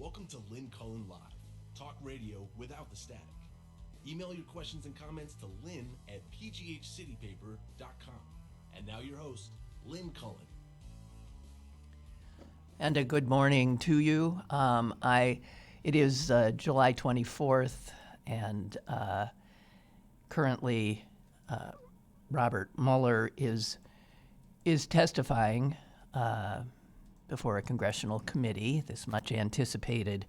Welcome to Lynn Cullen Live, talk radio without the static. Email your questions and comments to lynn@pghcitypaper.com. And now your host, Lynn Cullen. And a good morning to you. It is July 24th, and currently Robert Mueller is testifying before a congressional committee, this much anticipated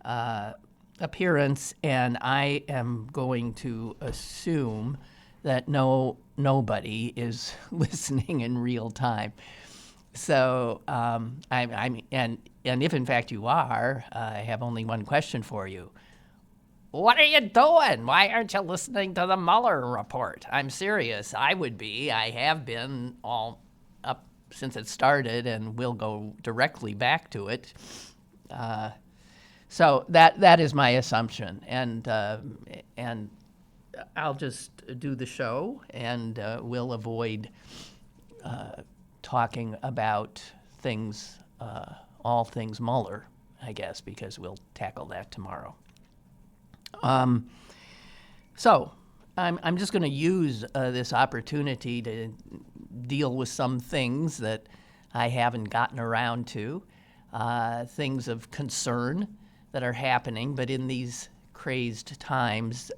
appearance, and I am going to assume that nobody is listening in real time. So, and if in fact you are, I have only one question for you. What are you doing? Why aren't you listening to the Mueller report? I'm serious. I would be. I have been all up since it started, and we'll go directly back to it. So that is my assumption, and I'll just do the show, and we'll avoid talking about things, all things Mueller, I guess, because we'll tackle that tomorrow. So I'm just going to use this opportunity to deal with some things that I haven't gotten around to, things of concern that are happening, but in these crazed times,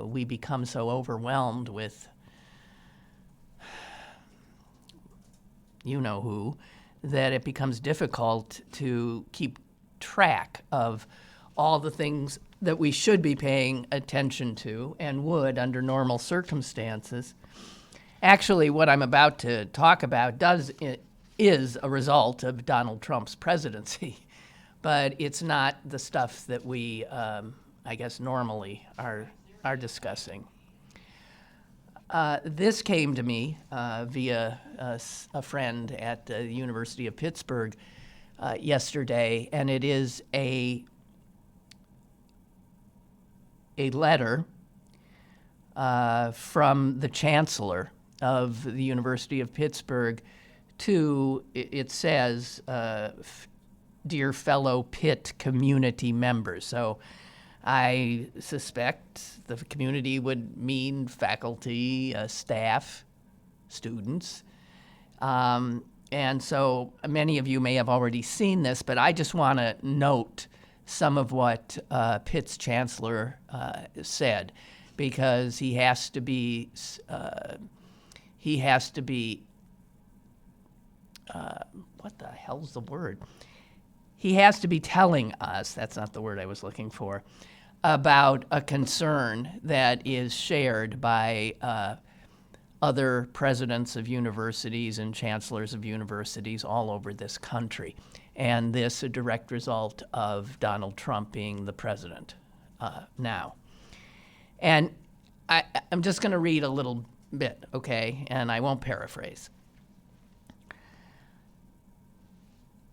we become so overwhelmed with you know who, that it becomes difficult to keep track of all the things that we should be paying attention to and would under normal circumstances. Actually, what I'm about to talk about is a result of Donald Trump's presidency, but it's not the stuff that we, I guess, normally are discussing. This came to me via a friend at the University of Pittsburgh yesterday, and it is a letter from the Chancellor of the University of Pittsburgh to, it says, dear fellow Pitt community members. So I suspect the community would mean faculty, staff, students. And so many of you may have already seen this, but I just want to note some of what Pitt's chancellor said, because he has to be what the hell's the word? He has to be telling us, that's not the word I was looking for, about a concern that is shared by other presidents of universities and chancellors of universities all over this country. And this a direct result of Donald Trump being the president now. And I'm just going to read a little bit, okay? And I won't paraphrase.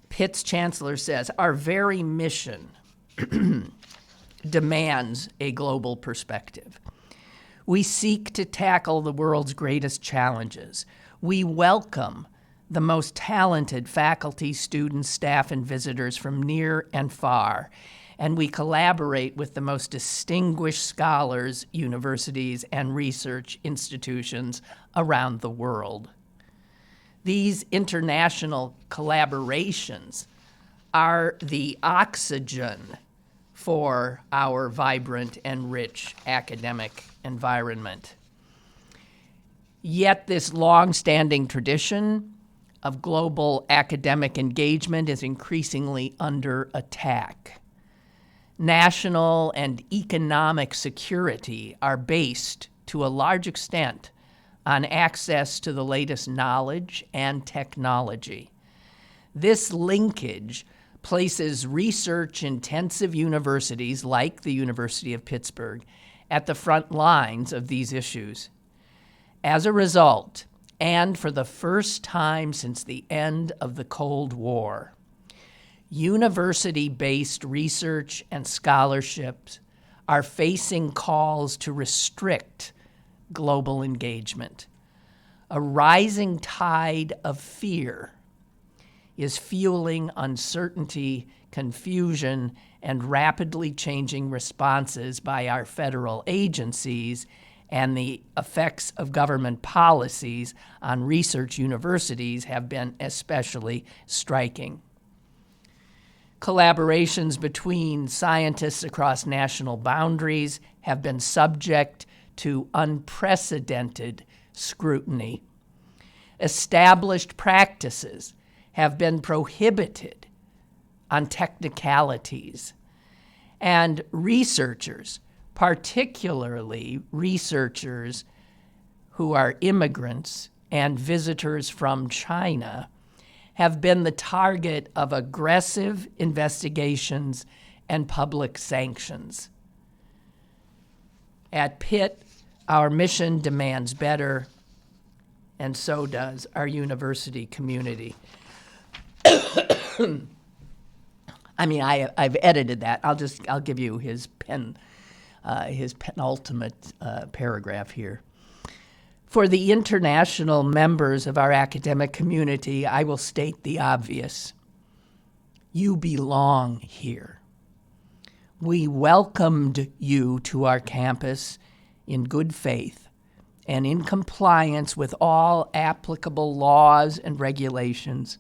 Pitt's chancellor says, our very mission demands a global perspective. We seek to tackle the world's greatest challenges. We welcome the most talented faculty, students, staff, and visitors from near and far, and we collaborate with the most distinguished scholars, universities, and research institutions around the world. These international collaborations are the oxygen for our vibrant and rich academic environment. Yet this long-standing tradition of global academic engagement is increasingly under attack. National and economic security are based, to a large extent, on access to the latest knowledge and technology. This linkage places research-intensive universities like the University of Pittsburgh at the front lines of these issues. As a result, and for the first time since the end of the Cold War, university-based research and scholarships are facing calls to restrict global engagement. A rising tide of fear is fueling uncertainty confusion, and rapidly changing responses by our federal agencies and the effects of government policies on research universities have been especially striking. Collaborations between scientists across national boundaries have been subject to unprecedented scrutiny. Established practices have been prohibited on technicalities, and researchers, particularly researchers who are immigrants and visitors from China, have been the target of aggressive investigations and public sanctions. At Pitt, our mission demands better, and so does our university community. I mean, I've edited that. I'll give you his penultimate paragraph here. For the international members of our academic community, I will state the obvious. You belong here. We welcomed you to our campus in good faith and in compliance with all applicable laws and regulations.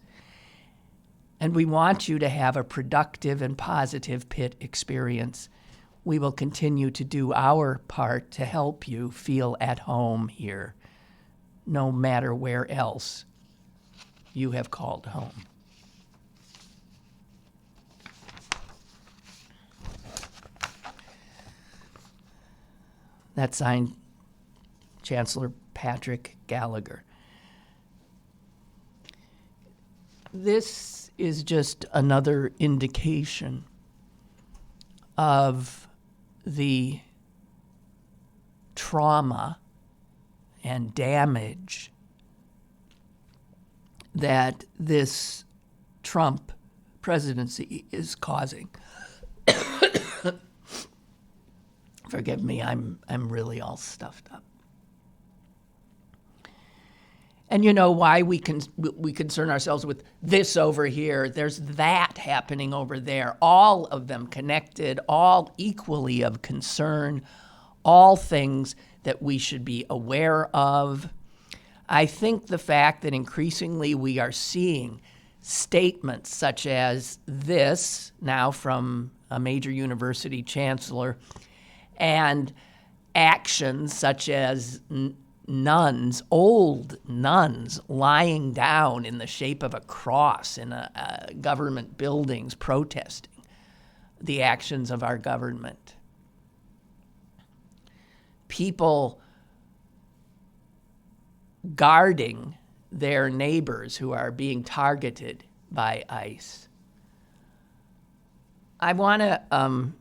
And we want you to have a productive and positive Pitt experience. We will continue to do our part to help you feel at home here, no matter where else you have called home. That's signed Chancellor Patrick Gallagher. This is just another indication of the trauma and damage that this Trump presidency is causing. Forgive me, I'm really all stuffed up. And you know why we concern ourselves with this over here, there's that happening over there, all of them connected, all equally of concern, all things that we should be aware of. I think the fact that increasingly we are seeing statements such as this now from a major university chancellor and actions such as nuns, old nuns, lying down in the shape of a cross in government buildings protesting the actions of our government. People guarding their neighbors who are being targeted by ICE. I want to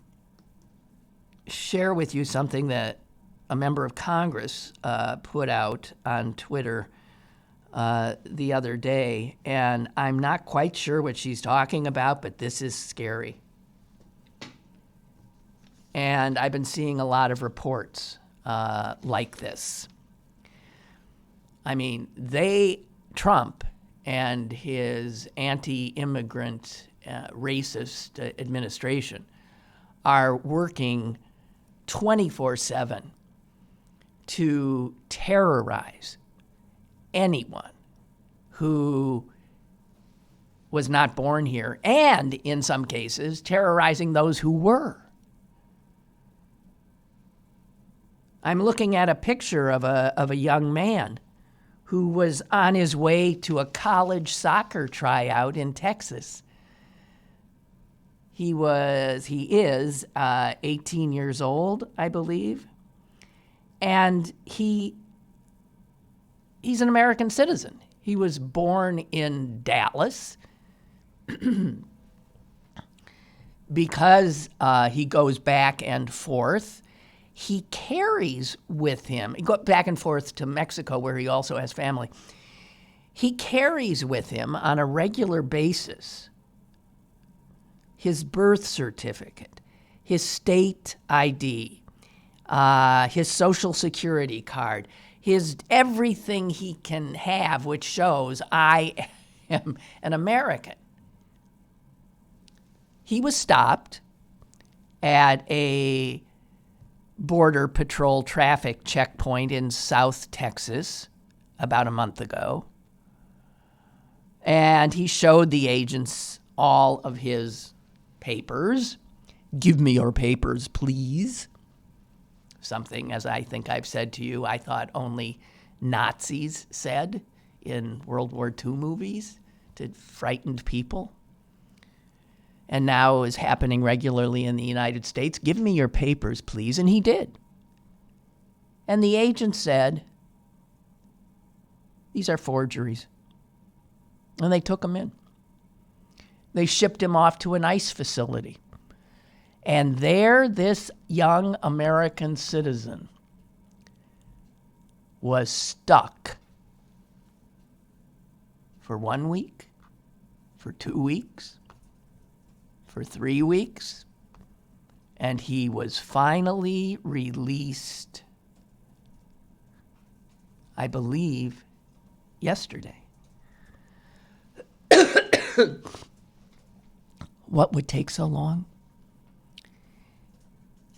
share with you something that a member of Congress put out on Twitter the other day, and I'm not quite sure what she's talking about, but this is scary. And I've been seeing a lot of reports like this. I mean, Trump and his anti-immigrant, racist administration are working 24/7 to terrorize anyone who was not born here, and in some cases, terrorizing those who were. I'm looking at a picture of a young man who was on his way to a college soccer tryout in Texas. He is 18 years old, I believe, and he's an American citizen. He was born in Dallas. Because he goes back and forth, he carries with him, he goes back and forth to Mexico where he also has family. He carries with him on a regular basis his birth certificate, his state ID, his social security card, his everything he can have which shows I am an American. He was stopped at a Border Patrol traffic checkpoint in South Texas about a month ago. And he showed the agents all of his papers. Give me your papers, please. Something, as I think I've said to you, I thought only Nazis said in World War II movies to frightened people. And now is happening regularly in the United States. Give me your papers, please. And he did. And the agent said, these are forgeries. And they took him in. They shipped him off to an ICE facility. And there, this young American citizen was stuck for 1 week, for 2 weeks, for 3 weeks, and he was finally released, I believe, yesterday. What would take so long?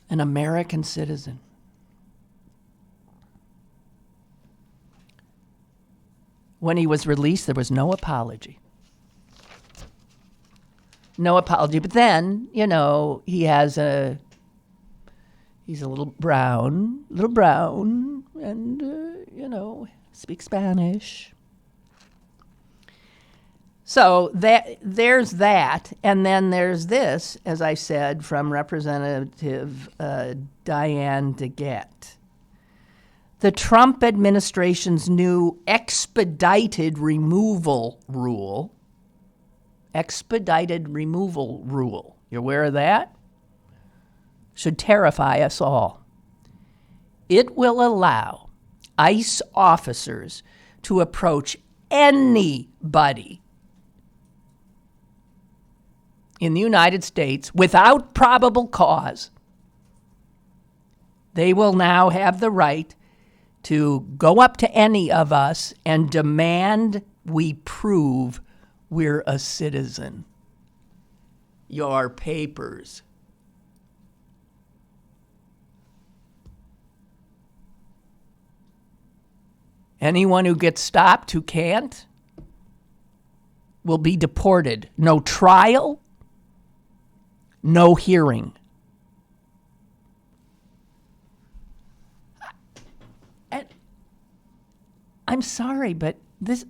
An American citizen. When he was released, there was no apology. No apology. But then, he's a little brown, and, speaks Spanish. So there's that. And then there's this, as I said, from Representative Diane DeGette. The Trump administration's new Expedited Removal Rule. Expedited Removal Rule. You aware of that? Should terrify us all. It will allow ICE officers to approach anybody in the United States without probable cause. They will now have the right to go up to any of us and demand we prove we're a citizen. Your papers. Anyone who gets stopped who can't will be deported. No trial, no hearing. I'm sorry, but this,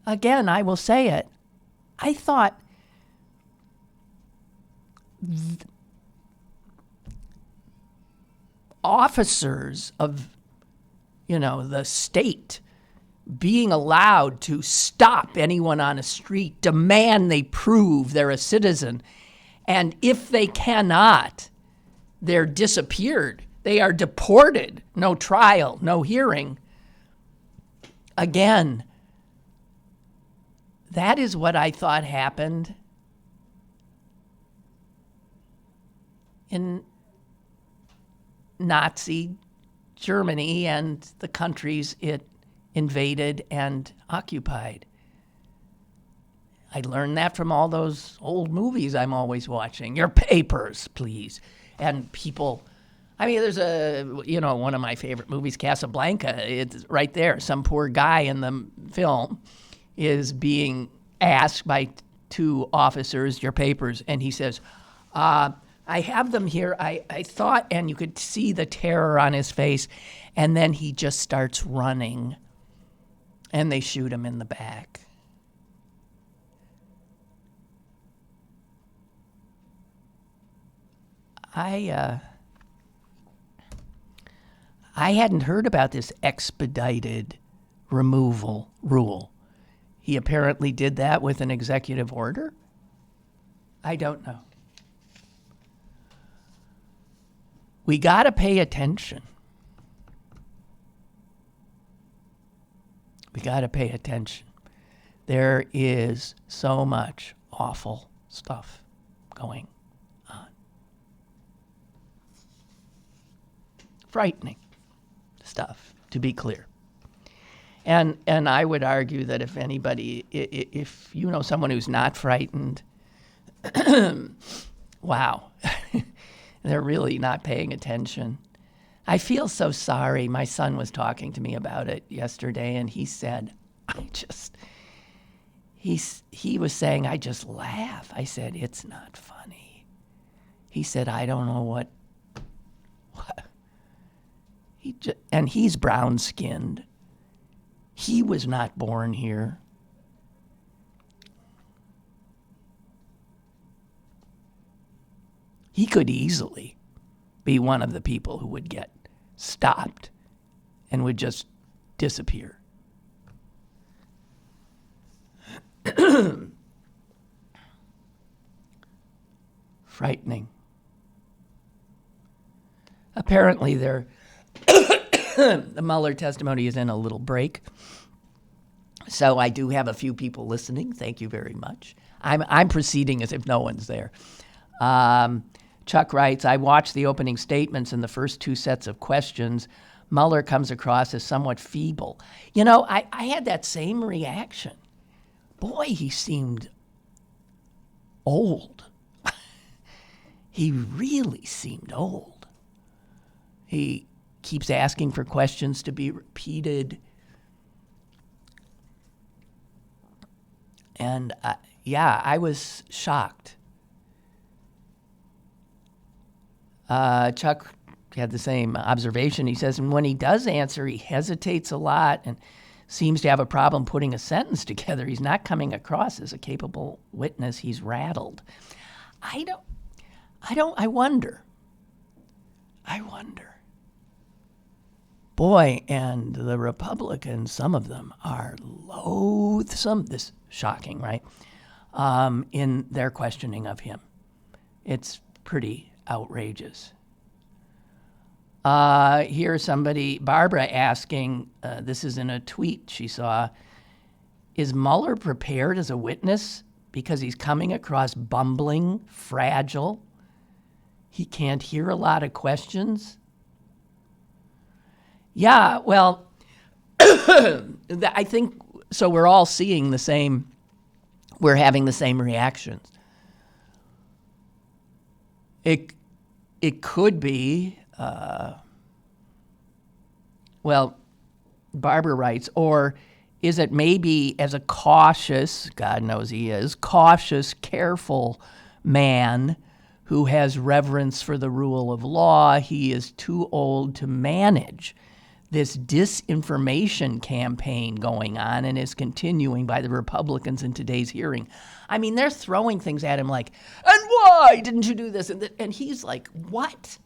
again, I will say it. I thought officers of, the state being allowed to stop anyone on a street, demand they prove they're a citizen, and if they cannot, they're disappeared. They are deported. No trial, no hearing. Again, that is what I thought happened in Nazi Germany and the countries it invaded and occupied. I learned that from all those old movies I'm always watching. Your papers, please. And people, there's one of my favorite movies, Casablanca. It's right there. Some poor guy in the film is being asked by two officers, your papers, and he says, I have them here. I thought, and you could see the terror on his face, and then he just starts running, and they shoot him in the back. I hadn't heard about this expedited removal rule. He apparently did that with an executive order? I don't know. We got to pay attention. We got to pay attention. There is so much awful stuff going on. Frightening stuff, to be clear. And I would argue that if anybody, if you know someone who's not frightened, Wow. They're really not paying attention. I feel so sorry. My son was talking to me about it yesterday, and he said, he was saying, I just laugh. I said, it's not funny. He said, I don't know what. And he's brown-skinned. He was not born here. He could easily be one of the people who would get stopped and would just disappear. Frightening. Apparently, the Mueller testimony is in a little break. So I do have a few people listening. Thank you very much. I'm proceeding as if no one's there. Chuck writes, I watched the opening statements and the first two sets of questions. Mueller comes across as somewhat feeble. You know, I had that same reaction. Boy, he seemed old. He really seemed old. He keeps asking for questions to be repeated. And I was shocked. Chuck had the same observation. He says, and when he does answer, he hesitates a lot and seems to have a problem putting a sentence together. He's not coming across as a capable witness. He's rattled. I wonder. Boy, and the Republicans, some of them are loathsome. This is shocking, right? In their questioning of him. It's pretty outrageous. Here's somebody, Barbara, asking, this is in a tweet she saw, is Mueller prepared as a witness because he's coming across bumbling, fragile? He can't hear a lot of questions? Yeah, well, I think, so we're all seeing the same, we're having the same reactions. It could be, Barbara writes, or is it maybe as a cautious, God knows he is, cautious, careful man who has reverence for the rule of law, he is too old to manage this disinformation campaign going on and is continuing by the Republicans in today's hearing. I mean, they're throwing things at him like, and why didn't you do this? And he's like, what?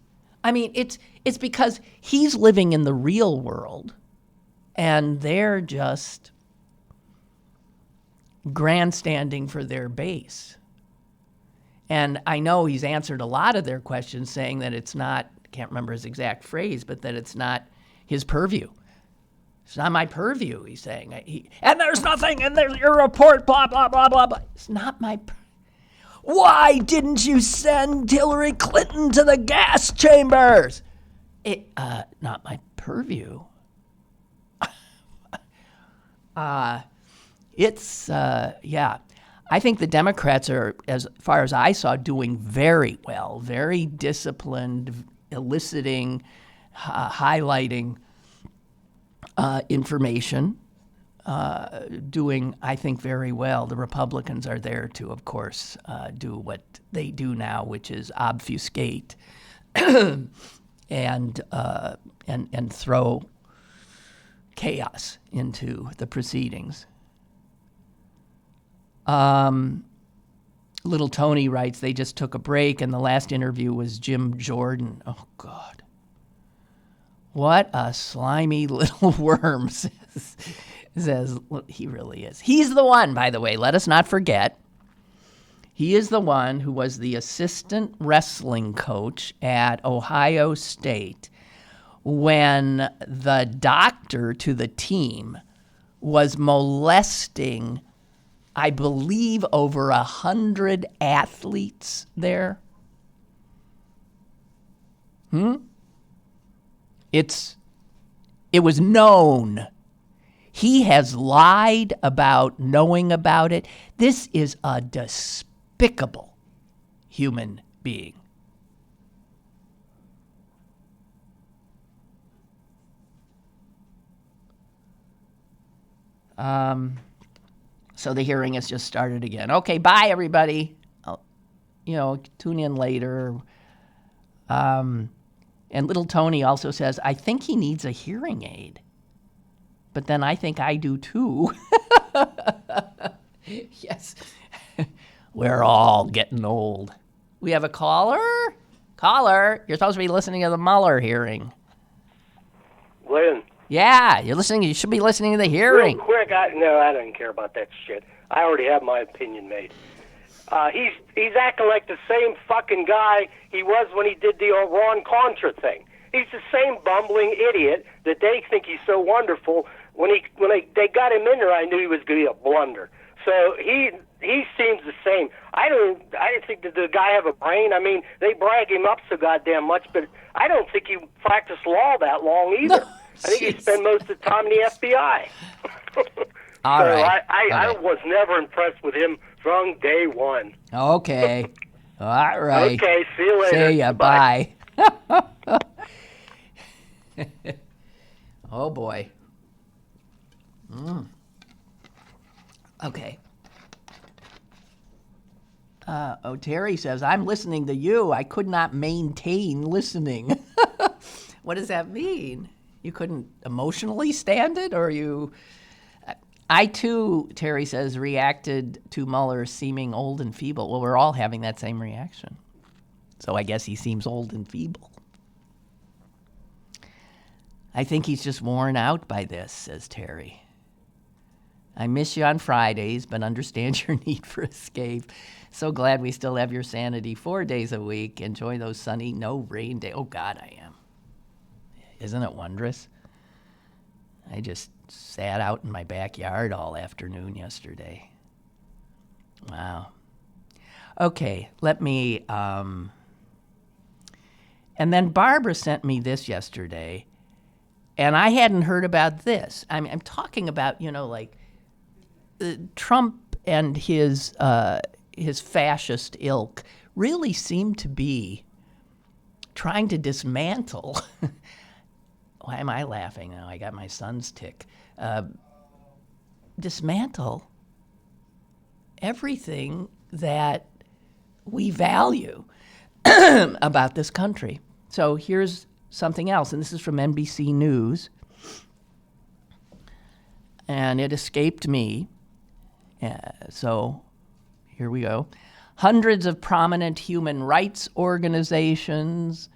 I mean, it's because he's living in the real world and they're just grandstanding for their base. And I know he's answered a lot of their questions saying that it's not, can't remember his exact phrase, but that it's not his purview. It's not my purview, he's saying. And there's nothing, and there's your report, blah, blah, blah, blah, blah. It's not my Why didn't you send Hillary Clinton to the gas chambers? Not my purview. I think the Democrats are, as far as I saw, doing very well, very disciplined, eliciting, highlighting information, doing, I think, very well. The Republicans are there to, of course, do what they do now, which is obfuscate and throw chaos into the proceedings. Little Tony writes, they just took a break, and the last interview was Jim Jordan. Oh, God. What a slimy little worm, says he really is. He's the one, by the way, let us not forget. He is the one who was the assistant wrestling coach at Ohio State when the doctor to the team was molesting, I believe, over 100 athletes there. It was known. He has lied about knowing about it. This is a despicable human being. So the hearing has just started again. Okay, bye, everybody. Tune in later. And little Tony also says, I think he needs a hearing aid. But then I think I do too. Yes. We're all getting old. We have a caller? Caller, you're supposed to be listening to the Mueller hearing. Lynn. Yeah, you should be listening to the hearing. Real quick, I don't care about that shit. I already have my opinion made. He's acting like the same fucking guy he was when he did the Iran-Contra thing. He's the same bumbling idiot that they think he's so wonderful. When they got him in there, I knew he was going to be a blunder. So he seems the same. I didn't think that the guy have a brain. I mean, they brag him up so goddamn much, but I don't think he practiced law that long either. No, I think he spent most of the time in the FBI. All right. I was never impressed with him from day one. Okay. All right. Okay, see you later. See ya. Bye. Oh, boy. Okay. Terry says, I'm listening to you. I could not maintain listening. What does that mean? You couldn't emotionally stand it, or you... I, too, Terry says, reacted to Mueller seeming old and feeble. Well, we're all having that same reaction. So I guess he seems old and feeble. I think he's just worn out by this, says Terry. I miss you on Fridays, but understand your need for escape. So glad we still have your sanity 4 days a week. Enjoy those sunny, no rain days. Oh, God, I am. Isn't it wondrous? I just sat out in my backyard all afternoon yesterday. Wow. Okay, let me... And then Barbara sent me this yesterday, and I hadn't heard about this. I'm talking about, Trump and his fascist ilk really seem to be trying to dismantle... Why am I laughing now? I got my son's tick. Dismantle everything that we value about this country. So here's something else, and this is from NBC News, and it escaped me. So here we go. Hundreds of prominent human rights organizations,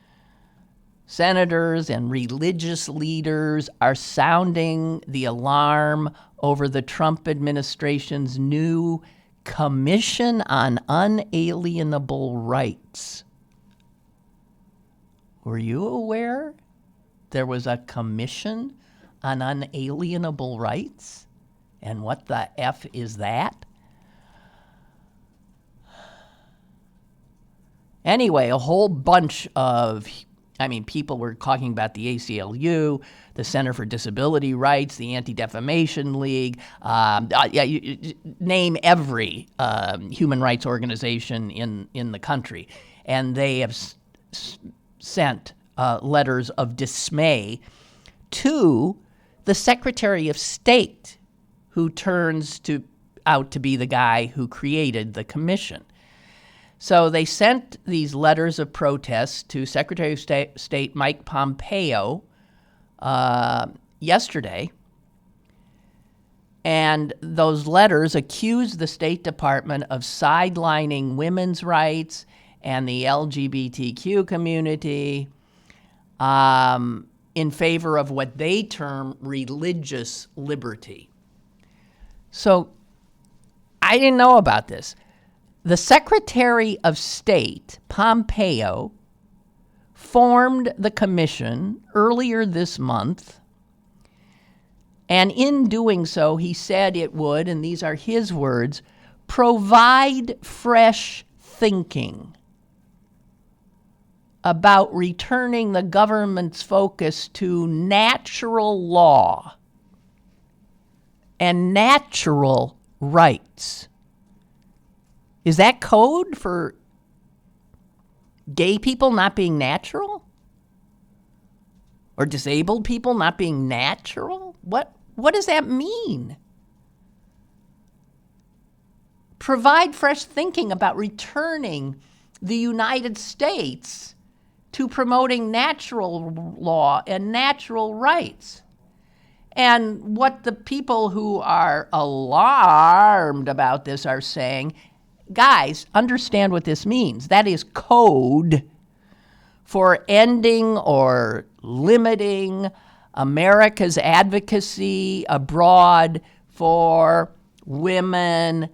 senators, and religious leaders are sounding the alarm over the Trump administration's new Commission on Unalienable Rights. Were you aware there was a Commission on Unalienable Rights? And what the F is that? Anyway, a whole bunch of people were talking about the ACLU, the Center for Disability Rights, the Anti-Defamation League, you name every human rights organization in the country. And they have sent letters of dismay to the Secretary of State, who turns out to be the guy who created the commission. So they sent these letters of protest to Secretary of State Mike Pompeo yesterday, and those letters accused the State Department of sidelining women's rights and the LGBTQ community in favor of what they term religious liberty. So I didn't know about this. The Secretary of State, Pompeo, formed the commission earlier this month, and in doing so, he said it would, and these are his words, provide fresh thinking about returning the government's focus to natural law and natural rights. Is that code for gay people not being natural? Or disabled people not being natural? What does that mean? Provide fresh thinking about returning the United States to promoting natural law and natural rights. And what the people who are alarmed about this are saying, guys, understand what this means. That is code for ending or limiting America's advocacy abroad for women,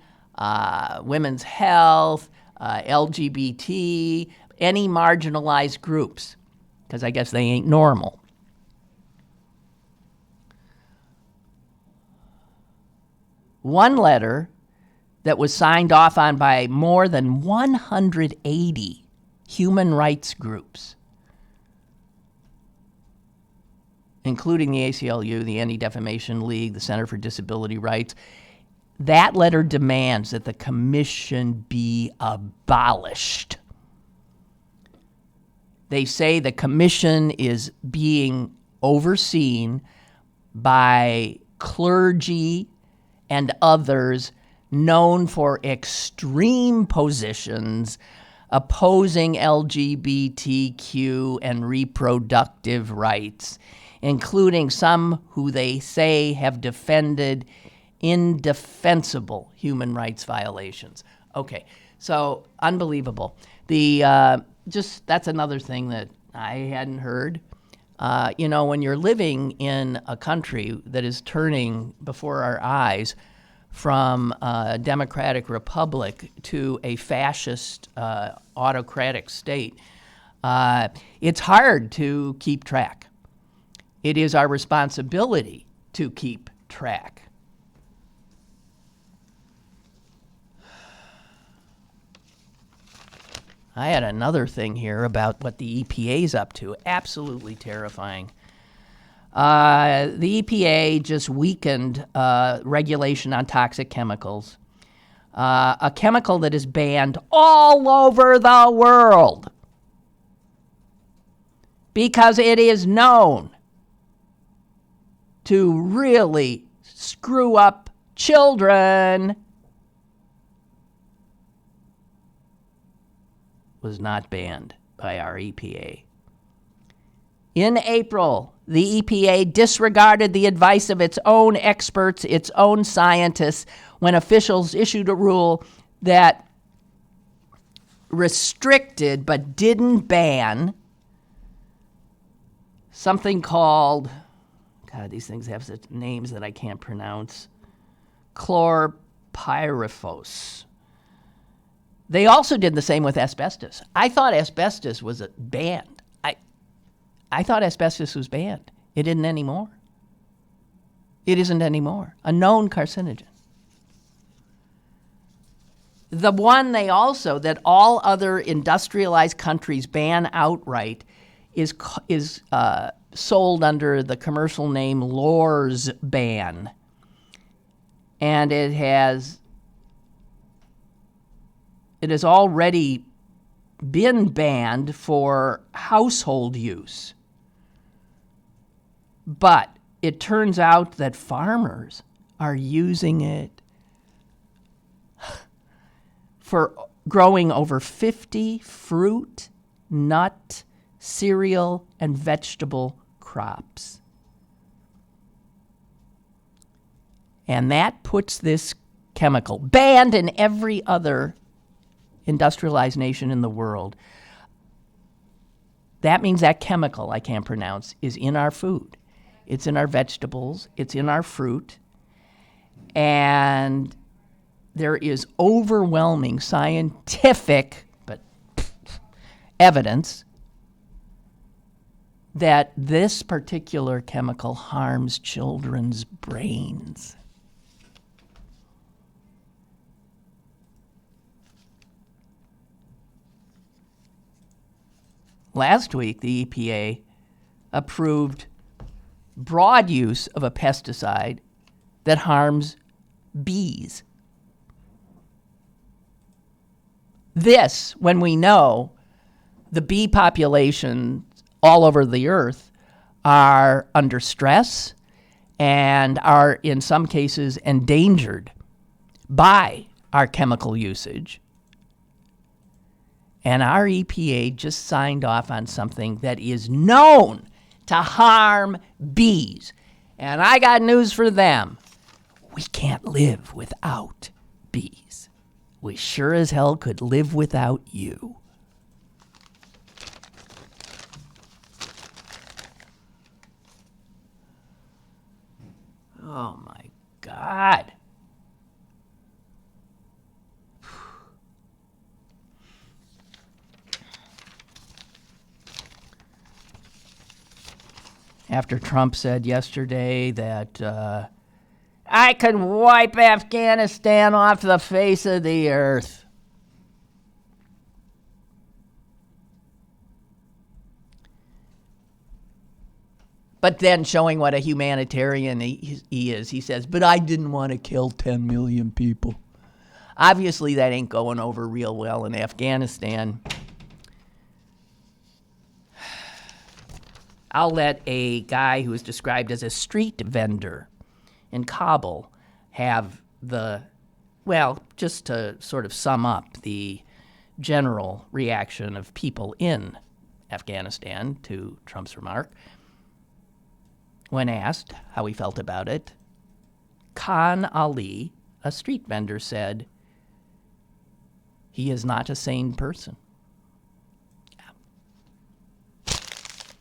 women's health, LGBT, any marginalized groups, because I guess they ain't normal. One letter that was signed off on by more than 180 human rights groups, including the ACLU, the Anti-Defamation League, the Center for Disability Rights. That letter demands that the commission be abolished. They say the commission is being overseen by clergy and others known for extreme positions opposing LGBTQ and reproductive rights, including some who they say have defended indefensible human rights violations. Okay, so unbelievable. That's another thing that I hadn't heard. When you're living in a country that is turning before our eyes from a democratic republic to a fascist autocratic state, it's hard to keep track. It is our responsibility to keep track. I had another thing here about what the EPA is up to. Absolutely terrifying. The EPA just weakened regulation on toxic chemicals, a chemical that is banned all over the world because it is known to really screw up children. Was not banned by our EPA. In April, the EPA disregarded the advice of its own experts, its own scientists, when officials issued a rule that restricted but didn't ban something called, God, these things have such names that I can't pronounce, chlorpyrifos. They also did the same with asbestos. I thought asbestos was banned. I thought asbestos was banned. It isn't anymore. It isn't anymore. A known carcinogen. The one that all other industrialized countries ban outright is sold under the commercial name Lohr's ban. And it has already been banned for household use. But it turns out that farmers are using it for growing over 50 fruit, nut, cereal, and vegetable crops. And that puts this chemical, banned in every other industrialized nation in the world, that means that chemical I can't pronounce is in our food. It's in our vegetables. It's in our fruit. And there is overwhelming scientific evidence that this particular chemical harms children's brains. Last week, the EPA approved broad use of a pesticide that harms bees. This, when we know the bee population all over the earth are under stress and are in some cases endangered by our chemical usage. And our EPA just signed off on something that is known to harm bees. And I got news for them. We can't live without bees. We sure as hell could live without you. Oh my God. After Trump said yesterday that I could wipe Afghanistan off the face of the earth. But then showing what a humanitarian he is, he says, but I didn't want to kill 10 million people. Obviously, that ain't going over real well in Afghanistan. I'll let a guy who is described as a street vendor in Kabul have just to sort of sum up the general reaction of people in Afghanistan to Trump's remark. When asked how he felt about it, Khan Ali, a street vendor, said, he is not a sane person. Yeah.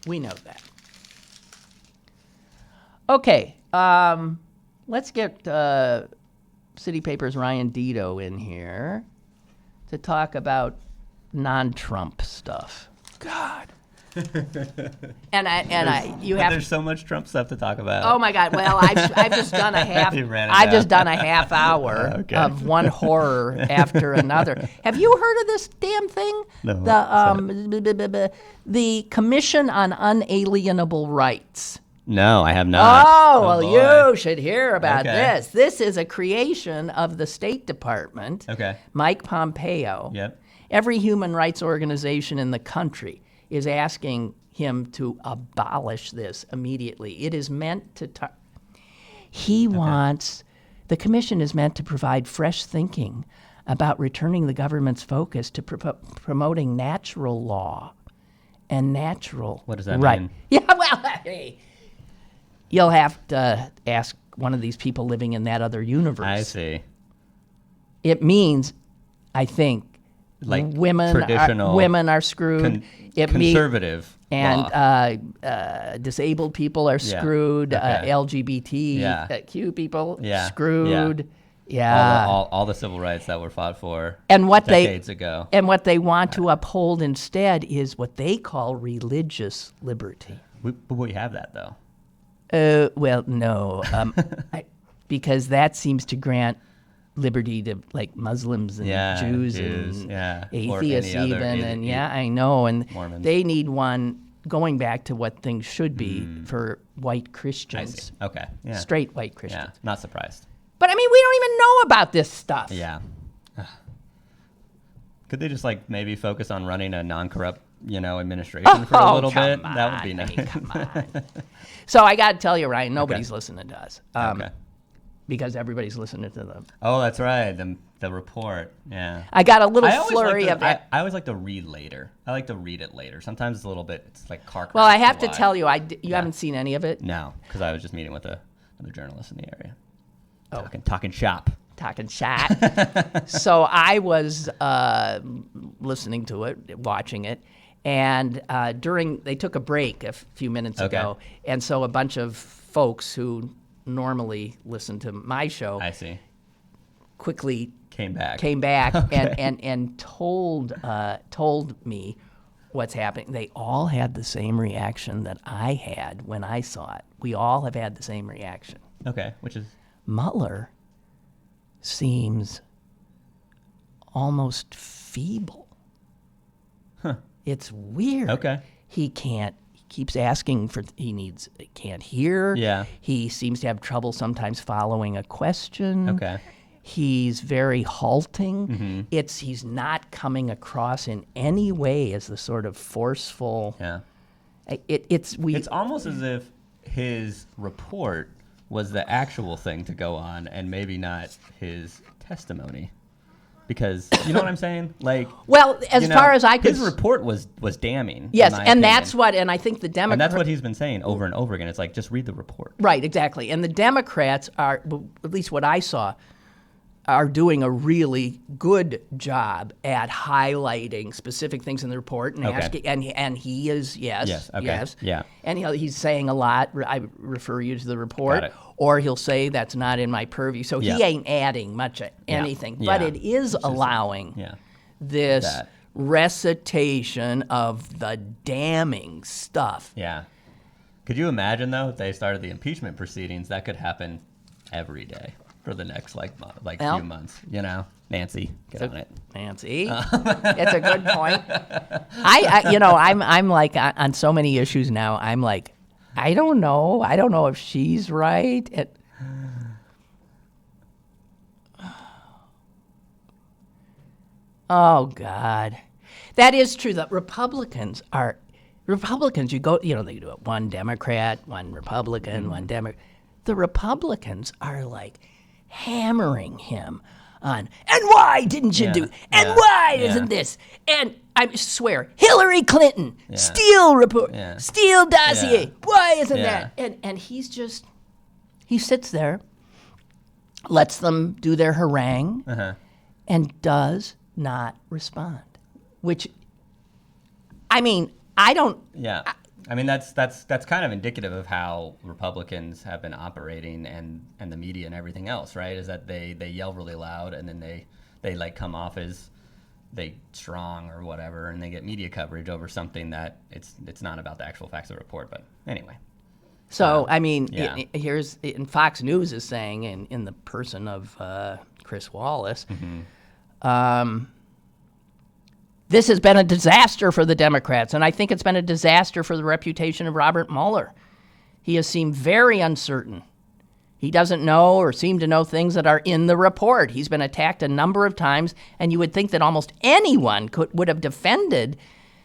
We know that. Okay, let's get City Paper's Ryan Dito in here to talk about non-Trump stuff. God. There's so much Trump stuff to talk about. Oh my God! Well, I've just done a half. Just done a half hour of one horror after another. Have you heard of this damn thing? No. The Commission on Unalienable Rights. No, I have not. Oh well, you should hear about this. This is a creation of the State Department. Okay. Mike Pompeo. Yep. Every human rights organization in the country is asking him to abolish this immediately. It is meant to... The commission is meant to provide fresh thinking about returning the government's focus to promoting natural law and natural... What does that mean? Yeah, well, hey, you'll have to ask one of these people living in that other universe. I see. It means, I think, like women are screwed. Conservative disabled people are screwed. LGBTQ people screwed. Yeah. All the civil rights that were fought for decades ago. And what they want to uphold instead is what they call religious liberty. But we have that though. Well, no, because that seems to grant liberty to like Muslims and Jews and atheists even, I know, and Mormons. They need one going back to what things should be for white Christians. I see. Okay, yeah. Straight white Christians. Yeah, not surprised. But I mean, we don't even know about this stuff. Yeah. Could they just like maybe focus on running a non-corrupt, administration for a little bit? That would be nice. Come on. So I got to tell you, Ryan, nobody's listening to us. Because everybody's listening to them. Oh, that's right. The report. Yeah. I got a little flurry of that. I always like to read later. I like to read it later. Sometimes it's a little bit, it's like car crash. Well, I have to tell you, you haven't seen any of it? No, because I was just meeting with another journalist in the area. Talking shop. Talking shop. So I was listening to it, watching it, and they took a break a few minutes ago, and so a bunch of folks who normally listen to my show, I see, quickly came back and told me what's happening. They all had the same reaction that I had when I saw it. We all have had the same reaction. Okay, which is? Mueller seems almost feeble. Huh. It's weird. Okay. He keeps asking can't hear. Yeah. He seems to have trouble sometimes following a question. Okay. He's very halting. He's not coming across in any way as the sort of forceful. Yeah. It's almost as if his report was the actual thing to go on and maybe not his testimony. Because, you know what I'm saying? Like, well, as far as I could... His report was damning. Yes, and opinion. That's what... And I think the Democrats... And that's what he's been saying over and over again. It's like, just read the report. Right, exactly. And the Democrats are, at least what I saw, are doing a really good job at highlighting specific things in the report and asking, and he is, yes, yeah. And he's saying a lot, I refer you to the report, or he'll say that's not in my purview. So he ain't adding much of anything, but it is allowing this recitation of the damning stuff. Yeah. Could you imagine, though, if they started the impeachment proceedings, that could happen every day for the next few months, you know? Nancy, get on it. Nancy, it's a good point. I'm like on so many issues now. I'm like, I don't know if she's right. Oh God, that is true. The Republicans. You go, they do it one Democrat, one Republican, one Democrat. The Republicans are like hammering him on, and why didn't you do? And why isn't this? And I swear, Hillary Clinton, Steele report, Steele dossier. Why isn't that? And he sits there, lets them do their harangue, and does not respond. Which, I mean, I don't. Yeah. I mean, that's kind of indicative of how Republicans have been operating and the media and everything else, right? Is that they yell really loud and then they like come off as they strong or whatever, and they get media coverage over something that it's not about the actual facts of the report. But anyway. So, I mean, here's Fox News is saying in the person of Chris Wallace, this has been a disaster for the Democrats, and I think it's been a disaster for the reputation of Robert Mueller. He has seemed very uncertain. He doesn't know or seem to know things that are in the report. He's been attacked a number of times, and you would think that almost anyone would have defended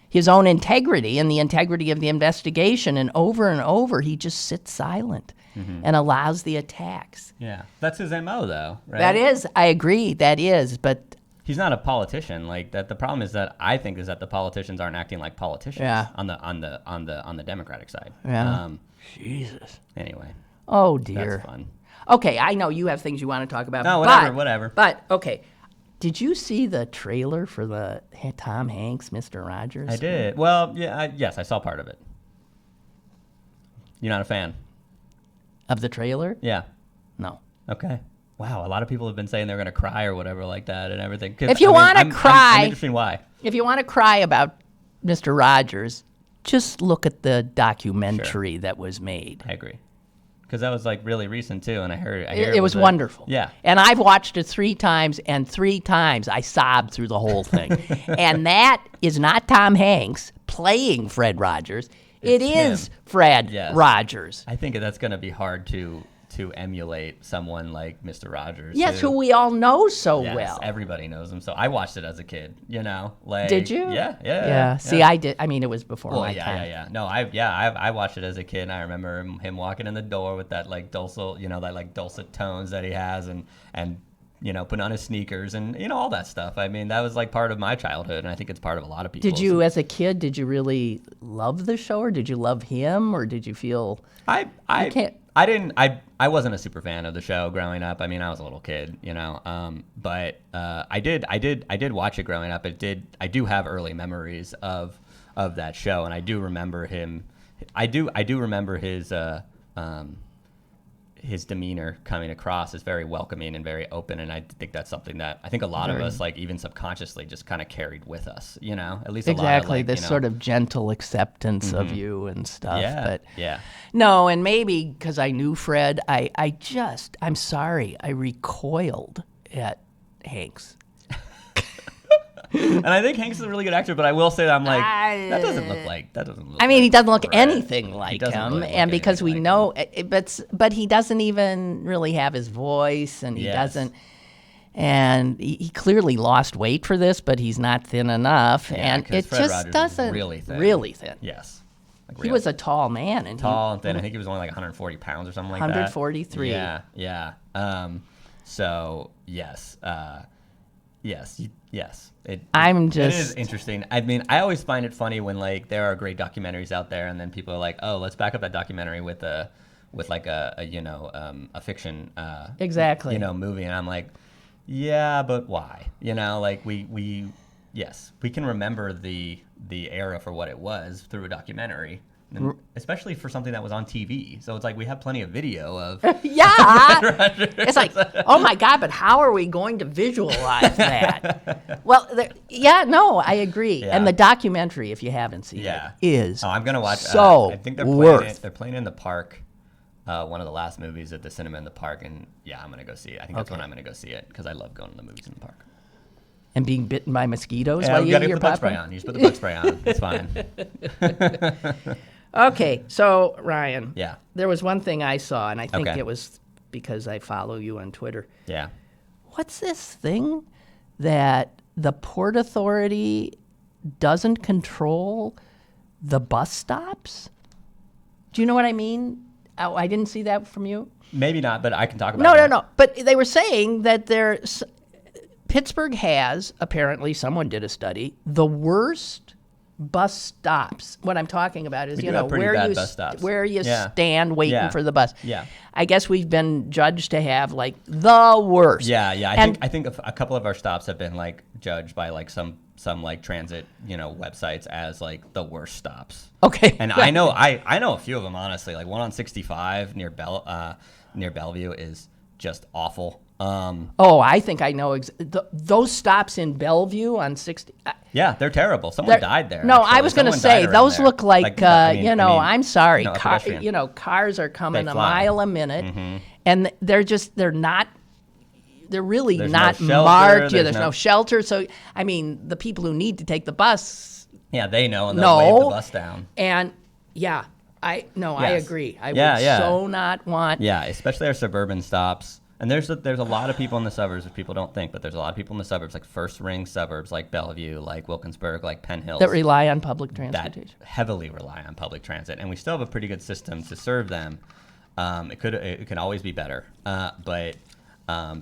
his own integrity and the integrity of the investigation, and over he just sits silent and allows the attacks. Yeah, that's his MO, though, right? That is, I agree, that is, but... He's not a politician. Like that. The problem is that I think is that the politicians aren't acting like politicians on the Democratic side. Yeah. Jesus. Anyway. Oh dear. That's fun. Okay, I know you have things you want to talk about. No, whatever. But okay, did you see the trailer for the Tom Hanks, Mr. Rogers? I did. Well, yeah. Yes, I saw part of it. You're not a fan of the trailer? Yeah. No. Okay. Wow, a lot of people have been saying they're going to cry or whatever like that and everything. If you want to cry, I'm interested in why. If you want to cry about Mr. Rogers, just look at the documentary that was made. I agree, because that was like really recent too, and I heard it was wonderful. Yeah, and I've watched it 3 times, and 3 times I sobbed through the whole thing. And that is not Tom Hanks playing Fred Rogers; it is Fred Rogers. I think that's going to be hard to emulate someone like Mr. Rogers. Yes, who we all know so well. Everybody knows him. So I watched it as a kid, like. Did you? Yeah. See, I did. I mean, it was before my time. Yeah. No, I watched it as a kid, and I remember him walking in the door with that like dulcet tones that he has, and putting on his sneakers and all that stuff. I mean, that was like part of my childhood, and I think it's part of a lot of people. Did you, as a kid, really love the show, or did you love him, or did you feel? I wasn't a super fan of the show growing up. I mean, I was a little kid, but I did watch it growing up. I do have early memories of that show, and I do remember him. I do remember his demeanor coming across as very welcoming and very open, and I think that's something that I think a lot of us, like even subconsciously, just kind of carried with us. At least exactly this sort of gentle acceptance of you and stuff. Yeah, but no, and maybe because I knew Fred, I'm sorry, I recoiled at Hanks. And I think Hanks is a really good actor, but I will say that I'm like, that doesn't look like. I mean, he doesn't look anything like him, and because we know, but he doesn't even really have his voice, and he doesn't. And he clearly lost weight for this, but he's not thin enough. Yeah, and 'cause it Fred just Rogers was doesn't really thin. Really thin. Yes. Like He really was a tall man. And tall and thin. I think he was only like 140 pounds or something like that. 143. Yeah, yeah. So yes, yes. It is interesting. I mean, I always find it funny when like there are great documentaries out there, and then people are like, "Oh, let's back up that documentary with a fiction Exactly. movie," and I'm like, yeah, but why? Like we can remember the era for what it was through a documentary. And especially for something that was on TV. So it's like we have plenty of video of. Yeah. It's like, oh my God, but how are we going to visualize that? Well, I agree. Yeah. And the documentary, if you haven't seen it, is I'm going to watch so I think they're playing in the park, one of the last movies at the cinema in the park. And yeah, I'm going to go see it. I think that's when I'm going to go see it because I love going to the movies in the park. And being bitten by mosquitoes while you eat your bug spray on. You just put the bug spray on. It's fine. Okay, so Ryan. Yeah. There was one thing I saw, and I think it was because I follow you on Twitter. Yeah. What's this thing that the Port Authority doesn't control the bus stops? Do you know what I mean? Oh, I didn't see that from you. Maybe not, but I can talk about it. No. But they were saying that Pittsburgh has, apparently, someone did a study, the worst bus stops. What I'm talking about is, where you stand waiting for the bus. Yeah. I guess we've been judged to have like the worst. Yeah. I think a couple of our stops have been like judged by like some like transit, websites as like the worst stops. Okay. And I know a few of them, honestly. Like one on 65 near Bellevue is just awful. I think I know those stops in Bellevue on 60. Yeah, they're terrible. Someone died there. No, actually. I was going to say those look like, I'm sorry, no, cars are coming a mile a minute, and they're really not marked. There's no shelter. So I mean, the people who need to take the bus, they know, and they'll wave the bus down. And I agree. I would so not want. Yeah, especially our suburban stops. And there's a lot of people in the suburbs, which people don't think, but there's a lot of people in the suburbs, like first ring suburbs, like Bellevue, like Wilkinsburg, like Penn Hills, that rely on public transportation. That heavily rely on public transit, and we still have a pretty good system to serve them. It could always be better, but a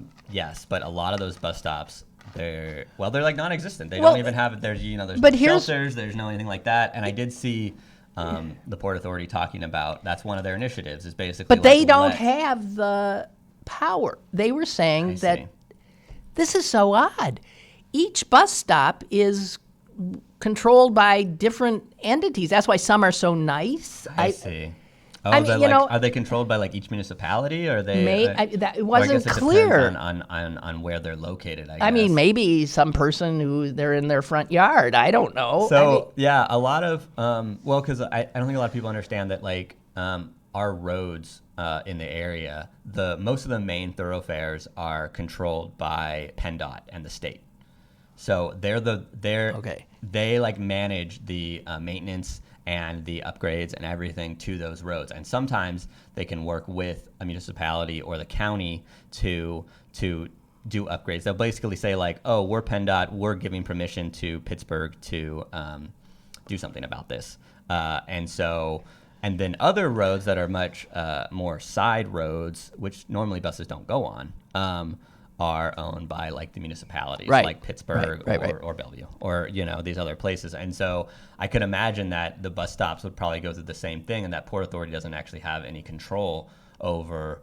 lot of those bus stops, they're like non-existent. They don't even have there's no shelters, there's no anything like that. And I did see the Port Authority talking about that's one of their initiatives is basically. But they don't have the power. They were saying that this is so odd. Each bus stop is controlled by different entities. That's why some are so nice. I see. Are they controlled by like each municipality, or are they? It wasn't clear on where they're located. I guess. I mean, maybe some person they're in their front yard. I don't know. So a lot of because I don't think a lot of people understand that like our roads in the area, most of the main thoroughfares are controlled by PennDOT and the state. So they like manage the maintenance and the upgrades and everything to those roads. And sometimes they can work with a municipality or the county to do upgrades. They'll basically say like, oh, we're PennDOT, we're giving permission to Pittsburgh to do something about this. And then other roads that are much more side roads, which normally buses don't go on, are owned by like the municipalities, like Pittsburgh or Bellevue or these other places. And so I could imagine that the bus stops would probably go through the same thing, and that Port Authority doesn't actually have any control over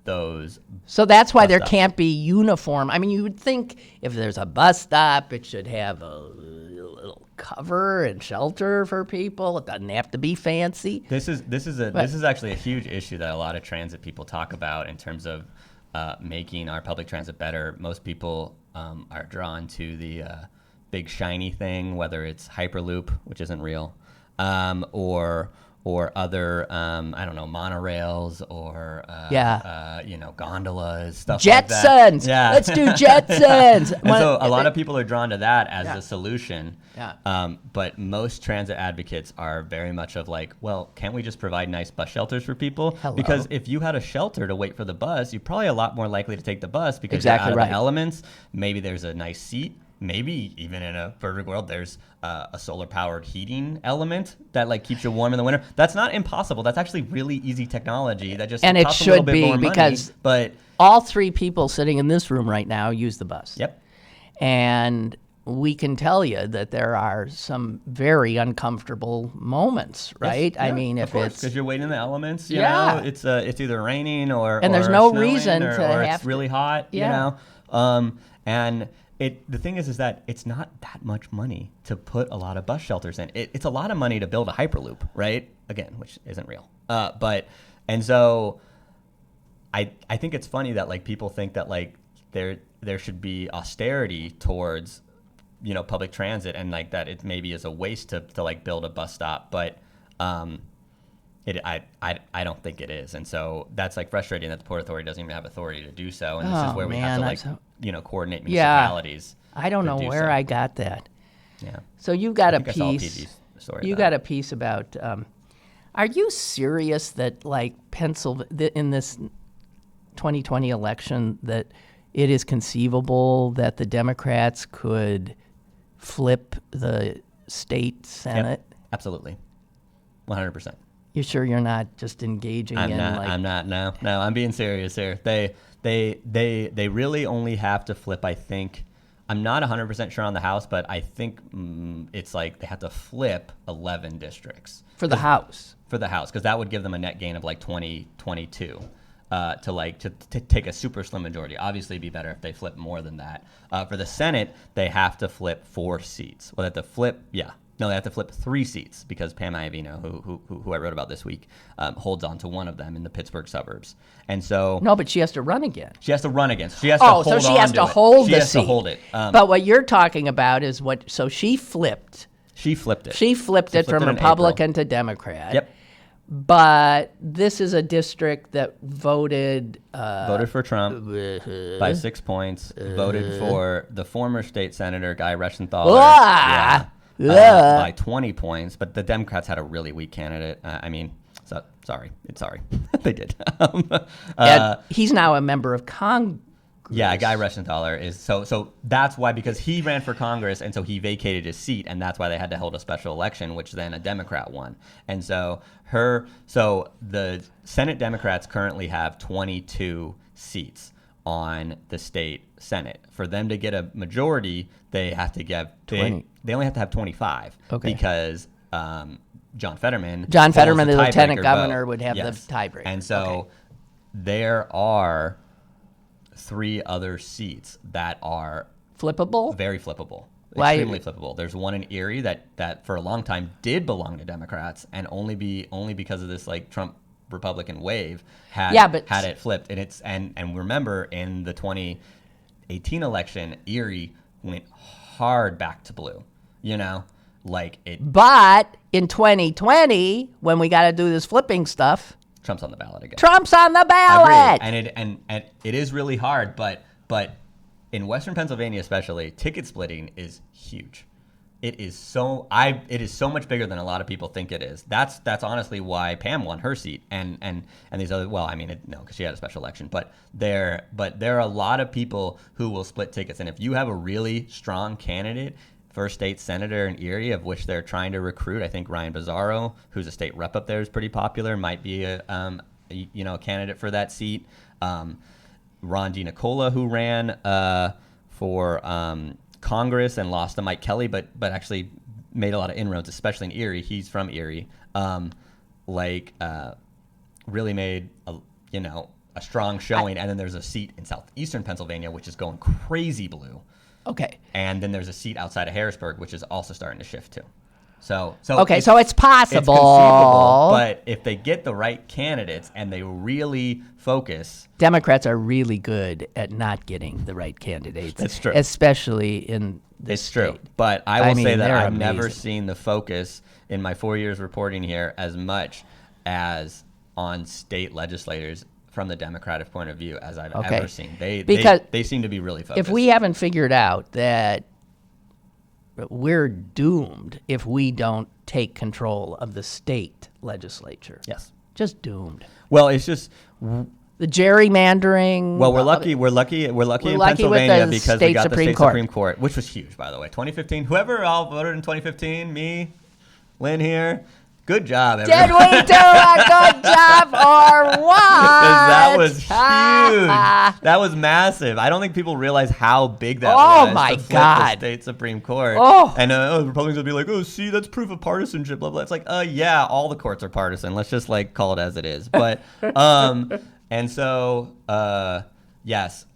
those. So that's why there can't be uniform. I mean, you would think if there's a bus stop, it should have a little cover and shelter for people. It doesn't have to be fancy. This is actually a huge issue that a lot of transit people talk about in terms of making our public transit better. Most people are drawn to the big shiny thing, whether it's Hyperloop, which isn't real, or or other, I don't know, monorails or, gondolas, stuff like that. Jetsons. Yeah. Let's do Jetsons. And so a lot of people are drawn to that as the solution. Yeah. But most transit advocates are very much of like, well, can't we just provide nice bus shelters for people? Hello. Because if you had a shelter to wait for the bus, you're probably a lot more likely to take the bus because Exactly you're out of right. the elements. Maybe there's a nice seat. Maybe even in a perfect world, there's a solar-powered heating element that like keeps you warm in the winter. That's not impossible. That's actually really easy technology. That just And it costs a little should bit be more money, because but all three people sitting in this room right now use the bus. Yep. And we can tell you that there are some very uncomfortable moments, right? Yes, I yeah, mean, if because it's you're waiting in the elements, you Yeah. know, it's either raining or And there's or no snowing reason or, to or have it's to- really hot, Yeah. you know. And the thing is that it's not that much money to put a lot of bus shelters in. It's a lot of money to build a hyperloop, right? Again, which isn't real. And so I think it's funny that like people think that like there should be austerity towards, you know, public transit and like that it maybe is a waste to like build a bus stop, but I don't think it is. And so that's like frustrating that the Port Authority doesn't even have authority to do so. And this is where we have to like, coordinate municipalities. I don't know to do where so. I got that. Yeah. So you got I a think I saw piece. PG's story You about got it. a piece about. Are you serious that like Pennsylvania in this 2020 election that it is conceivable that the Democrats could flip the state Senate? Yep, absolutely. 100%. You sure you're not just engaging I'm in not. like? I'm not. No, I'm being serious here. They really only have to flip. I think. I'm not 100% sure on the House, but I think it's like they have to flip 11 districts For the House. For the House, because that would give them a net gain of like 22 to take a super slim majority. Obviously, it'd be better if they flip more than that. For the Senate, they have to flip 4 seats. Well, they have to flip. Yeah. No, they have to flip 3 seats because Pam Iovino, who I wrote about this week, holds on to one of them in the Pittsburgh suburbs. And so No, but she has to run again. she has to run against. She has to hold so she on has to it. hold She the has seat. to hold it. But what you're talking about is what? So she flipped. She flipped it. She flipped it from in Republican to Democrat. Yep. But this is a district that voted. Voted for Trump by 6 points. Voted for the former state senator Guy Reschenthaler. By 20 points, but the Democrats had a really weak candidate. Sorry. They did. And he's now a member of Congress. Yeah, Guy Reschenthaler is so that's why, because he ran for Congress and so he vacated his seat, and that's why they had to hold a special election, which then a Democrat won. And so the Senate Democrats currently have 22 seats on the state Senate. For them to get a majority, they have to get 20. They only have to have 25 because John Fetterman, the lieutenant tiebreaker governor, vote. would have Yes. the tiebreaker. And so there are 3 other seats that are Flippable? very flippable. Why- Extremely flippable. There's one in Erie that for a long time did belong to Democrats, and only because of this like Trump Republican wave had it flipped. And it's and remember, in the 2018 election, Erie went hard back to blue. You know, like it. But in 2020, when we got to do this flipping stuff, Trump's on the ballot again. Trump's on the ballot. Agreed. And it is really hard, but in Western Pennsylvania especially, ticket splitting is huge. It is so much bigger than a lot of people think it is. That's honestly why Pam won her seat, and these other. Well, I mean, because she had a special election. But there are a lot of people who will split tickets, and if you have a really strong candidate for state senator in Erie, of which they're trying to recruit, I think Ryan Bizzarro, who's a state rep up there, is pretty popular. Might be a candidate for that seat. Ron DiNicola, who ran for Congress and lost to Mike Kelly, but actually made a lot of inroads, especially in Erie. He's from Erie. Really made a strong showing. And then there's a seat in southeastern Pennsylvania, which is going crazy blue. Okay. And then there's a seat outside of Harrisburg, which is also starting to shift too. So okay, so it's possible. It's conceivable, but if they get the right candidates and they really focus, Democrats are really good at not getting the right candidates. That's true. Especially in this it's true. state. But I will say that they're I've never amazing. seen the focus in my 4 years reporting here as much as on state legislators from the Democratic point of view as I've ever seen. They seem to be really focused. If we haven't figured out that we're doomed if we don't take control of the state legislature. Yes. Just doomed. Well, it's just the gerrymandering. Well, we're lucky in Pennsylvania because we got the state Supreme Court, which was huge, by the way. 2015. Whoever all voted in 2015, me, Lynn here. Good job, everyone. Did we do a good job or what? That was huge. That was massive. I don't think people realize how big that was. Oh, my to flip God. The state Supreme Court. Oh. And Republicans would be like, oh, see, that's proof of partisanship, blah, blah. It's like, yeah, all the courts are partisan. Let's just, call it as it is. But, and so, yes,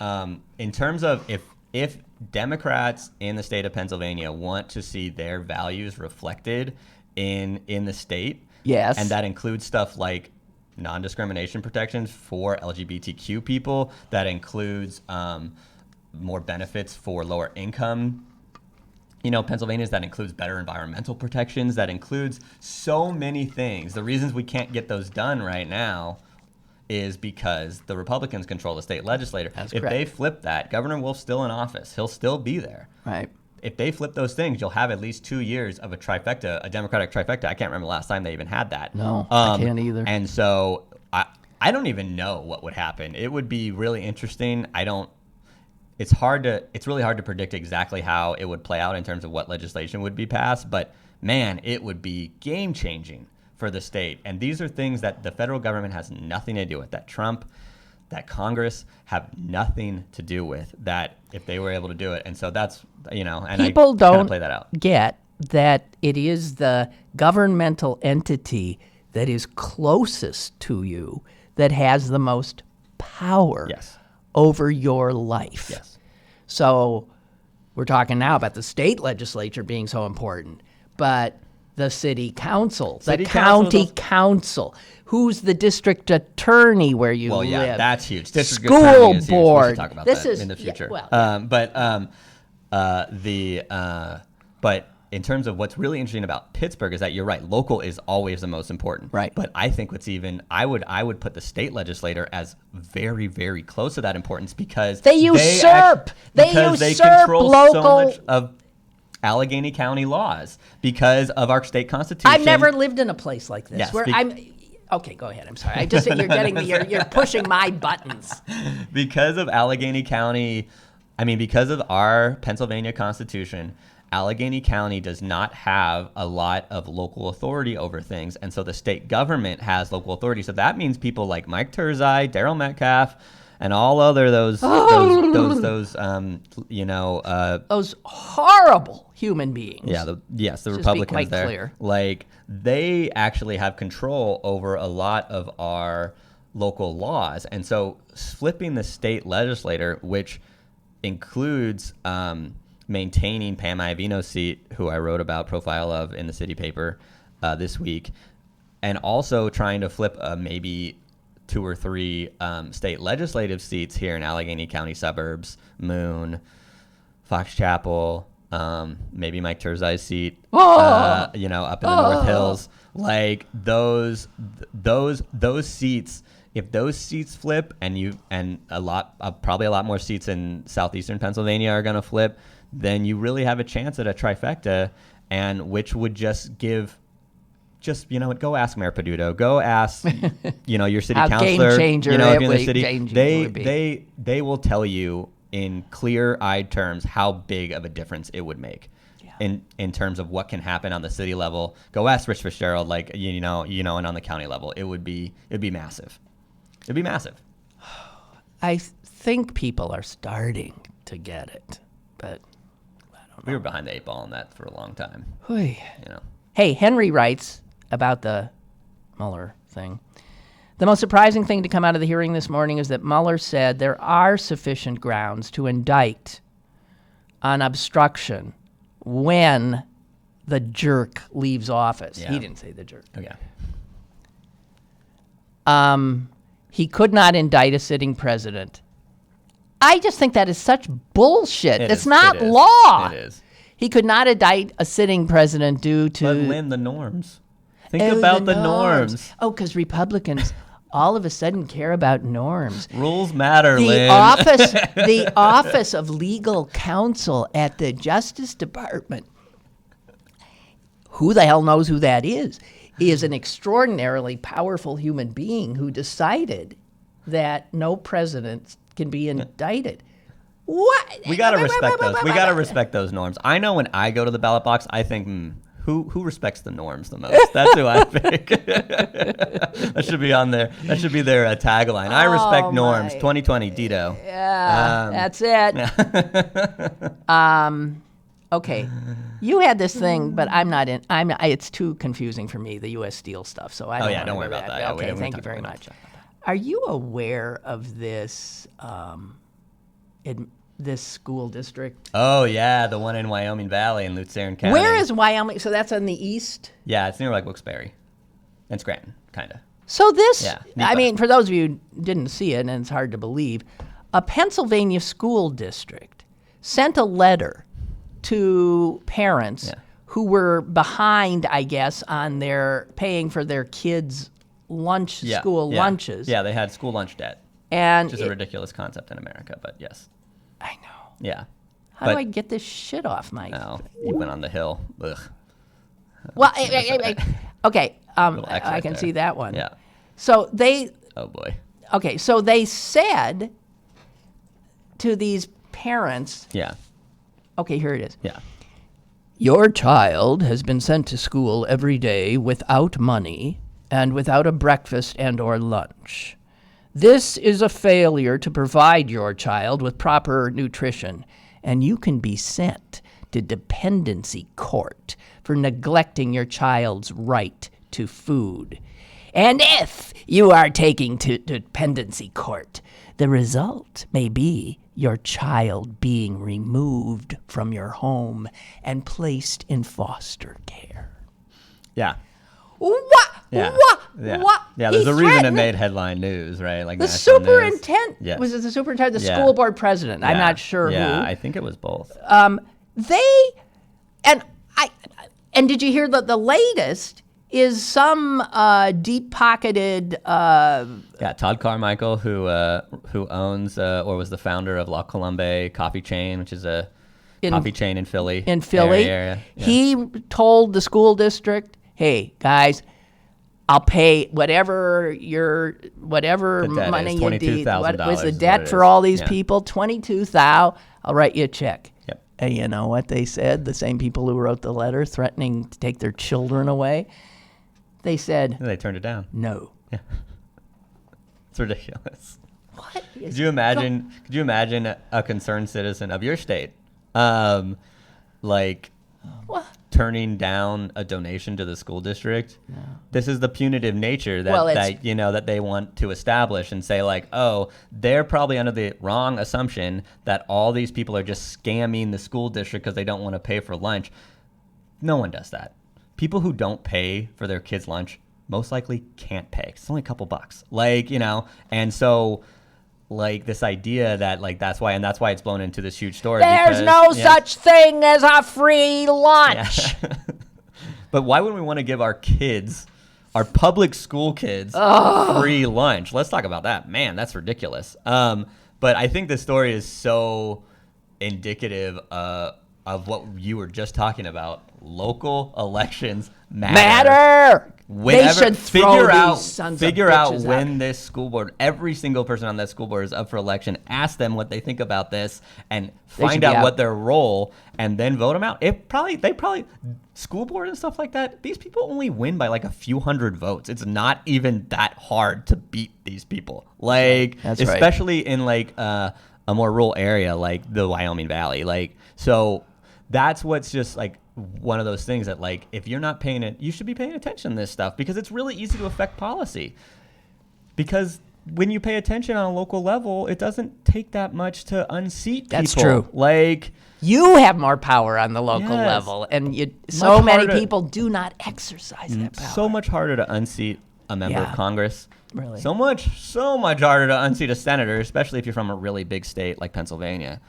in terms of if Democrats in the state of Pennsylvania want to see their values reflected in the state, yes, and that includes stuff like non-discrimination protections for LGBTQ people, that includes more benefits for lower income Pennsylvanians, that includes better environmental protections, that includes so many things. The reasons we can't get those done right now is because the Republicans control the state legislature. That's if correct. they flip that, Governor Wolf's still in office. He'll still be there. Right. If they flip those things, you'll have at least 2 years of a trifecta, a Democratic trifecta. I can't remember the last time they even had that. No, I can't either. And so I don't even know what would happen. It would be really interesting. It's really hard to predict exactly how it would play out in terms of what legislation would be passed, but man, it would be game changing for the state. And these are things that the federal government has nothing to do with, that Trump, that Congress have nothing to do with, that if they were able to do it. And so that's, and people I don't play that out. Get that it is the governmental entity that is closest to you that has the most power Yes. over your life. Yes. So we're talking now about the state legislature being so important, but the city council, the county council, who's the district attorney where you live. Well, yeah, that's huge. District School attorney is huge. board. We should talk about that in the future. But in terms of what's really interesting about Pittsburgh is that you're right, local is always the most important. Right. But I think I would put the state legislator as very, very close to that importance because they usurp. They control local. so much of Allegheny County laws because of our state constitution. I've never lived in a place like this Yes, where Okay, go ahead. I'm sorry. You're getting me. You're pushing my buttons. Because of Allegheny County, because of our Pennsylvania Constitution, Allegheny County does not have a lot of local authority over things, and so the state government has local authority. So that means people like Mike Turzai, Daryl Metcalf, and all other those horrible human beings. Yeah, the Just Republicans be quite there, clear. They actually have control over a lot of our local laws, and so flipping the state legislator, which includes maintaining Pam Iovino's seat, who I wrote about profile of in the city paper this week, and also trying to flip maybe 2 or 3 state legislative seats here in Allegheny County suburbs, Moon, Fox Chapel, maybe Mike Turzai's seat, up in the North Hills, those seats. If those seats flip, and probably a lot more seats in southeastern Pennsylvania are going to flip, then you really have a chance at a trifecta, and which would just give. Go ask Mayor Peduto. Go ask, your city councilor. Game changer. If you're in the city, it would be. they will tell you in clear-eyed terms how big of a difference it would make, in terms of what can happen on the city level. Go ask Rich Fitzgerald, and on the county level, it'd be massive. It'd be massive. I think people are starting to get it, but I don't know. We were behind the 8 ball on that for a long time. Oy. Hey, Henry writes about the Mueller thing. The most surprising thing to come out of the hearing this morning is that Mueller said there are sufficient grounds to indict on obstruction when the jerk leaves office. Yeah. He didn't say the jerk. Oh, yeah. He could not indict a sitting president. I just think that is such bullshit. It's not law. It is. He could not indict a sitting president due to... But Lynn, the norms. Think about the norms. Oh, because Republicans all of a sudden care about norms. Rules matter, The Lynn. the office of legal counsel at the Justice Department, who the hell knows who that is an extraordinarily powerful human being who decided that no president can be indicted. What? We gotta respect those. We gotta respect those norms. I know when I go to the ballot box, I think, who respects the norms the most? That's who I pick. That should be on there. That should be their tagline. I respect norms. 2020, Dito. Yeah, that's it. Okay, you had this thing, but I'm not in. It's too confusing for me, the U.S. Steel stuff. So I don't. Don't worry about that. Yeah, okay, thank you very much. Are you aware of this? This school district? Oh yeah, the one in Wyoming Valley in Lucerne County. Where is Wyoming? So that's on the east? Yeah, it's near like Wilkes-Barre and Scranton, kind of. So this, Yeah, I mean, for those of you who didn't see it, and it's hard to believe, a Pennsylvania school district sent a letter to parents who were behind, I guess, on their paying for their kids' school lunches. Yeah, they had school lunch debt, and which is a ridiculous concept in America, but yes. I know. Yeah. How do I get this shit off my... No, you went on the Hill. Ugh. Well, okay, I can there. see that one. Yeah. So they... Oh, boy. Okay, so they said to these parents... Yeah. Okay, here it is. Yeah. Your child has been sent to school every day without money and without a breakfast and or lunch. This is a failure to provide your child with proper nutrition, and you can be sent to dependency court for neglecting your child's right to food. And if you are taken to dependency court, the result may be your child being removed from your home and placed in foster care. Yeah. What? Yeah. What? Yeah. What? Yeah, there's He a reason it threatened made headline news, right? Like the national news. superintendent. Yes. Was it the superintendent? The Yeah. school board president. I'm Yeah. not sure who. Yeah, I think it was both. And did you hear that the latest is some deep-pocketed... Yeah, Todd Carmichael, who owns or was the founder of La Colombe Coffee Chain, which is a coffee chain in Philly. Area. Yeah. He told the school district, "Hey guys, I'll pay whatever money you need. What was the debt for all these people? $22,000. I'll write you a check." Yep. And you know what they said? The same people who wrote the letter threatening to take their children away. They said, And they turned it down. no. Yeah. It's ridiculous. What? Could you imagine a concerned citizen of your state, What? turning down a donation to the school district? No. This is the punitive nature that they want to establish and say like, oh, they're probably under the wrong assumption that all these people are just scamming the school district because they don't want to pay for lunch. No one does that. People who don't pay for their kids' lunch most likely can't pay. It's only a couple bucks. And so this idea that that's why it's blown into this huge story. There's no such thing as a free lunch. Yeah. But why wouldn't we want to give our kids, our public school kids, free lunch? Let's talk about that. Man, that's ridiculous. But I think this story is so indicative of what you were just talking about. Local elections matter. They should figure out when this school board, every single person on that school board is up for election. Ask them what they think about this and find out what their role, and then vote them out. School board and stuff like that. These people only win by like a few hundred votes. It's not even that hard to beat these people. Especially in a more rural area like the Wyoming Valley. So that's what's just one of those things that if you're not paying it, you should be paying attention to this stuff because it's really easy to affect policy. Because when you pay attention on a local level, it doesn't take that much to unseat people. That's true. Like, you have more power on the local Yes. level, and so many harder. people do not exercise that power. so much harder to unseat a member Yeah. of Congress. Really. So much harder to unseat a senator, especially if you're from a really big state like Pennsylvania.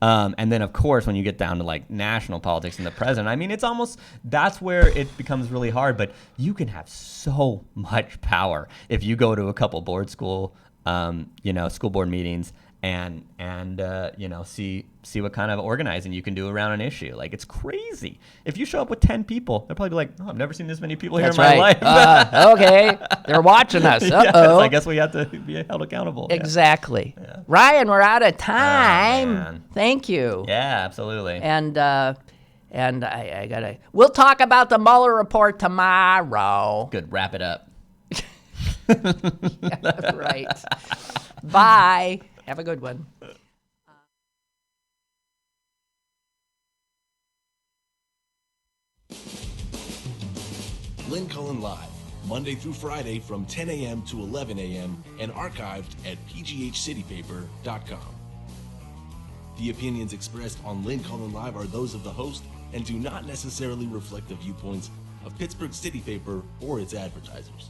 And then, of course, when you get down to like national politics and the president, I mean, it's almost, that's where it becomes really hard. But you can have so much power if you go to a couple board school board meetings and see what kind of organizing you can do around an issue. Like, it's crazy. If you show up with 10 people, they'll probably be like, oh, I've never seen this many people here That's in my right. life. Okay, they're watching us. Yes, Uh-oh. I guess we have to be held accountable. Exactly. Yeah. Ryan, we're out of time. man. Thank you. Yeah, absolutely. And I gotta. We'll talk about the Mueller report tomorrow. Good. Wrap it up. Yeah, right. Bye. Have a good one. Lynn Cullen Live, Monday through Friday from 10 a.m. to 11 a.m. and archived at pghcitypaper.com. The opinions expressed on Lynn Cullen Live are those of the host and do not necessarily reflect the viewpoints of Pittsburgh City Paper or its advertisers.